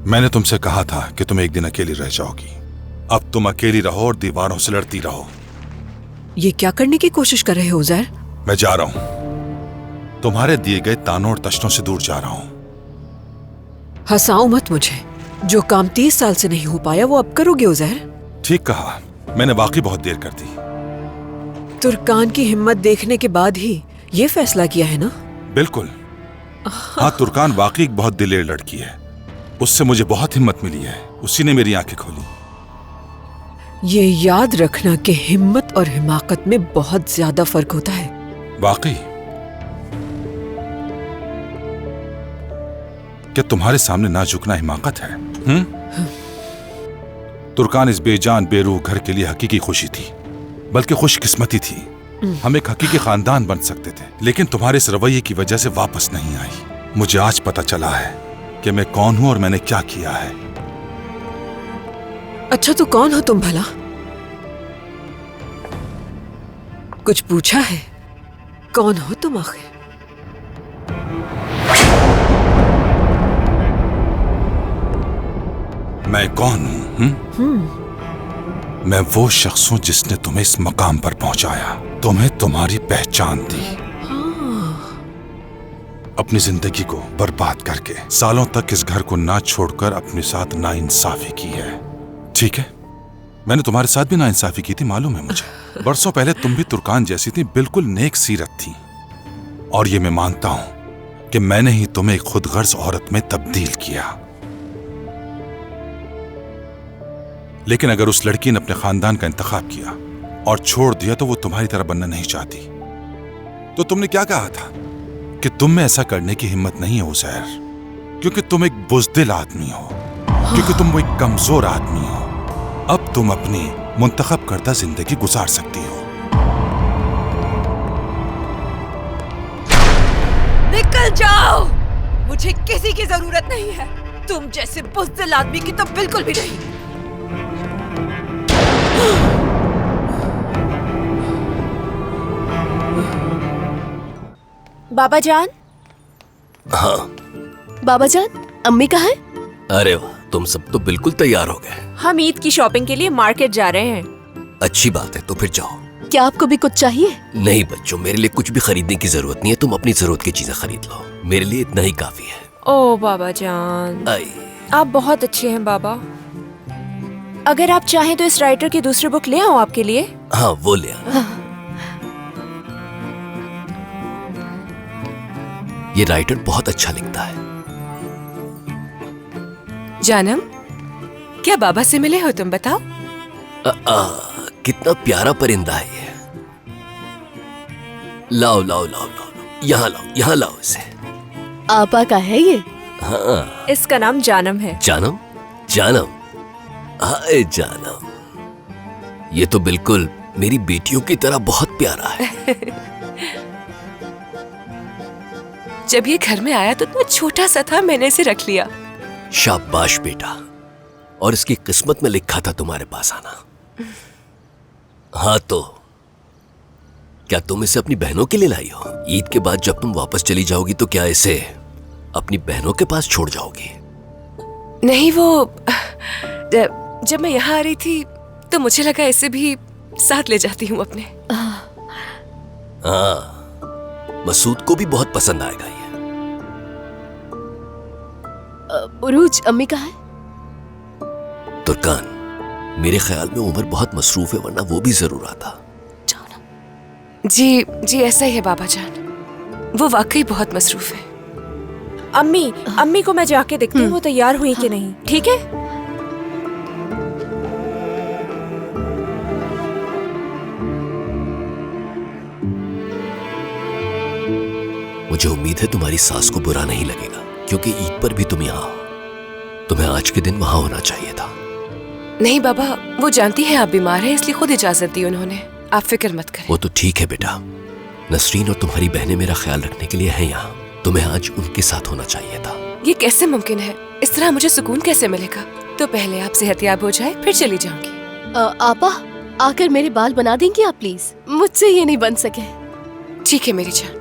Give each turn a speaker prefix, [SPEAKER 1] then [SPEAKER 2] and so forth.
[SPEAKER 1] मैंने तुमसे कहा था कि तुम एक दिन अकेली रह जाओगी। अब तुम अकेली रहो और दीवारों से लड़ती रहो।
[SPEAKER 2] ये क्या करने की कोशिश कर रहे हो उज़ैर?
[SPEAKER 1] मैं जा रहा हूं। तुम्हारे दिए गए तानों और तश्तों से दूर जा रहा हूं।
[SPEAKER 2] हंसाओ मत मुझे। जो काम 30 साल से नहीं हो पाया वो अब करोगे उज़ैर?
[SPEAKER 1] ठीक कहा, मैंने वाकई बहुत देर कर दी।
[SPEAKER 2] तुर्कान की हिम्मत देखने के बाद ही ये फैसला किया है ना?
[SPEAKER 1] बिल्कुल। हाँ, तुर्कान वाकई एक बहुत दिलेर लड़की है। उससे मुझे बहुत हिम्मत मिली है। उसी ने मेरी आंखें खोली।
[SPEAKER 2] ये याद रखना कि हिम्मत और हिमाकत में बहुत ज्यादा फर्क होता है।
[SPEAKER 1] वाकई? क्या तुम्हारे सामने ना झुकना हिमाकत है? तुर्कान इस बेजान बेरूह घर के लिए हकीकी खुशी थी, बल्कि खुशकिस्मती थी। हम एक हकीकी खानदान बन सकते थे, लेकिन तुम्हारे इस रवैये की वजह से वापस नहीं आई। मुझे आज पता चला है कि मैं कौन हूं और मैंने क्या किया है।
[SPEAKER 2] अच्छा तो कौन हो तुम भला? कुछ पूछा है? कौन हो तुम आखिर?
[SPEAKER 1] मैं कौन हूं? मैं वो शख्स हूं जिसने तुम्हें इस मकाम पर पहुंचाया, तुम्हें तुम्हारी पहचान दी। अपनी जिंदगी को बर्बाद करके सालों तक इस घर को ना छोड़कर अपने साथ नाइंसाफी की है। ठीक है, मैंने तुम्हारे साथ भी नाइंसाफी की थी, मालूम है मुझे। बरसों पहले तुम भी तुर्कान जैसी थी, बिल्कुल नेक सीरत थी। और ये मैं मानता हूं कि मैंने ही तुम्हें एक खुदगर्ज औरत में तब्दील किया। लेकिन अगर उस लड़की ने अपने खानदान का इंतखाब किया और छोड़ दिया तो वो तुम्हारी तरह बनना नहीं चाहती। तो तुमने क्या कहा था कि तुम में ऐसा करने की हिम्मत नहीं है उज़ैर, क्योंकि तुम एक बुज़दिल आदमी हो, क्योंकि तुम वो एक कमजोर आदमी हो। अब तुम अपनी मुंतखब करदा जिंदगी गुजार सकती हो।
[SPEAKER 2] निकल जाओ, मुझे किसी की जरूरत नहीं है। तुम जैसे बुज़दिल आदमी की तो बिल्कुल भी नहीं।
[SPEAKER 3] बाबा जान।
[SPEAKER 4] हाँ
[SPEAKER 3] बाबा जान, अम्मी कहाँ है?
[SPEAKER 4] अरे वाह, तुम सब तो बिल्कुल तैयार हो गए।
[SPEAKER 3] हम ईद की शॉपिंग के लिए मार्केट जा रहे हैं।
[SPEAKER 4] अच्छी बात है, तो फिर जाओ।
[SPEAKER 3] क्या आपको भी कुछ चाहिए?
[SPEAKER 4] नहीं बच्चों, मेरे लिए कुछ भी खरीदने की जरूरत नहीं है। तुम अपनी जरूरत की चीजें खरीद लो, मेरे लिए इतना ही काफी है।
[SPEAKER 3] ओ बाबा जान,
[SPEAKER 4] आई।
[SPEAKER 3] आप बहुत अच्छे हैं बाबा। अगर आप चाहें तो इस राइटर की दूसरी बुक ले आओ आपके लिए।
[SPEAKER 4] हाँ वो ले आना। ये राइटर बहुत अच्छा लिखता है।
[SPEAKER 5] जानम, क्या बाबा से मिले हो तुम? बताओ।
[SPEAKER 4] कितना प्यारा परिंदा है ये। लाओ लाओ लाओ लाओ, यहाँ लाओ, यहाँ लाओ इसे।
[SPEAKER 3] आपा का है ये?
[SPEAKER 4] हाँ।
[SPEAKER 3] इसका नाम जानम है।
[SPEAKER 4] जानम? जानम? हाय जानम, ये तो बिल्कुल मेरी बेटियों की तरह बहुत प्यारा है।
[SPEAKER 5] जब ये घर में आया तो इतना छोटा सा था, मैंने इसे रख लिया।
[SPEAKER 4] शाबाश बेटा, और इसकी किस्मत में लिखा था तुम्हारे पास आना। हाँ तो क्या तुम इसे अपनी बहनों के लिए लाई हो? ईद के बाद जब तुम वापस चली जाओगी तो क्या इसे अपनी बहनों के पास छोड़ जाओगी?
[SPEAKER 5] नहीं, वो जब मैं यहाँ आ रही थी तो मुझे लगा इसे भी साथ ले जाती हूँ अपने।
[SPEAKER 4] हाँ, मसूद को भी बहुत पसंद आएगा ये।
[SPEAKER 3] उरूज, अम्मी कहाँ है?
[SPEAKER 4] तुर्कान, मेरे ख्याल में उमर बहुत मसरूफ है, वरना वो भी जरूर आता।
[SPEAKER 5] जी जी, ऐसा ही है बाबा जान, वो वाकई बहुत मसरूफ है।
[SPEAKER 3] अम्मी को मैं जाके देखती हूँ वो तैयार हुई कि नहीं। ठीक है?
[SPEAKER 4] मुझे उम्मीद है तुम्हारी सास को बुरा नहीं लगेगा, क्योंकि ईद पर भी तुम यहाँ हो। तुम्हें आज के दिन वहां होना चाहिए था।
[SPEAKER 5] नहीं बाबा, वो जानती है आप बीमार हैं, इसलिए खुद इजाजत दी उन्होंने। आप फिक्र मत करें।
[SPEAKER 4] वो तो ठीक है बेटा, नसरीन और तुम्हारी बहनें मेरा ख्याल रखने के लिए हैं यहाँ। तुम्हें आज उनके साथ होना चाहिए था।
[SPEAKER 5] ये कैसे मुमकिन है? इस तरह मुझे सुकून कैसे मिलेगा? तो पहले आप सेहतयाब हो जाए, फिर चली जाऊंगी।
[SPEAKER 3] आपा, आकर मेरे बाल बना देंगी आप प्लीज? मुझसे ये नहीं बन सके।
[SPEAKER 5] ठीक है मेरी जान।